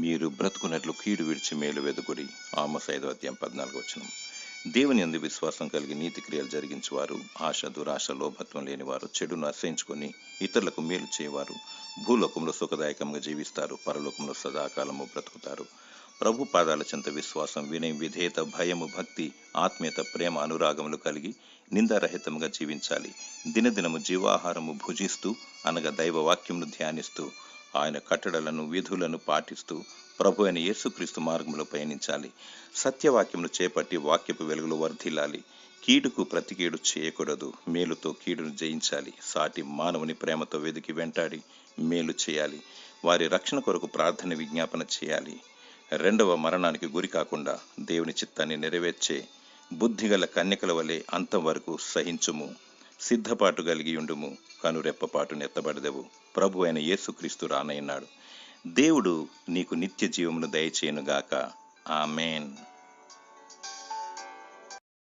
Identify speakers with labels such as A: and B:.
A: మీరు బ్రతుకున్నట్లు కీడు విడిచి మేలు వెదుకుడి. ఆమోస్ 5:14. దేవుని యందు విశ్వాసం కలిగి నీతి క్రియలు జరిగించువారు, ఆశ దురాశ లోభత్వం లేనివారు, చెడును అసహించుకొని ఇతరులకు మేలు చేయవారు భూలోకంలో సుఖదాయకంగా జీవిస్తారు, పరలోకంలో సదాకాలము బ్రతుకుతారు. ప్రభు పాదాల చెంత విశ్వాసం, వినయం, విధేయత, భయము, భక్తి, ఆత్మీయత, ప్రేమ, అనురాగములు కలిగి నిందారహితంగా జీవించాలి. దినదినము జీవాహారము భుజిస్తూ అనగా దైవ వాక్యమును ధ్యానిస్తూ ఆయన కట్టడలను విధులను పాటిస్తూ ప్రభు అయిన యేసుక్రీస్తు మార్గంలో పయనించాలి. సత్యవాక్యమును చేపట్టి వాక్యపు వెలుగులో వర్ధిల్లాలి. కీడుకు ప్రతికీడు చేయకూడదు, మేలుతో కీడును జయించాలి. సాటి మానవుని ప్రేమతో వెదికి వెంటాడి మేలు చేయాలి. వారి రక్షణ కొరకు ప్రార్థన విజ్ఞాపన చేయాలి. రెండవ మరణానికి గురి కాకుండా దేవుని చిత్తాన్ని నెరవేర్చే బుద్ధిగల కన్యకల వలె అంతం వరకు సహించుము. సిద్ధపాటు కలిగి ఉండుము, కనురెప్పపాటు నెత్తబడదెవు. ప్రభు అయిన యేసుక్రీస్తు రానయ్యున్నాడు. దేవుడు నీకు నిత్య జీవమును దయచేయునుగాక. ఆమేన్.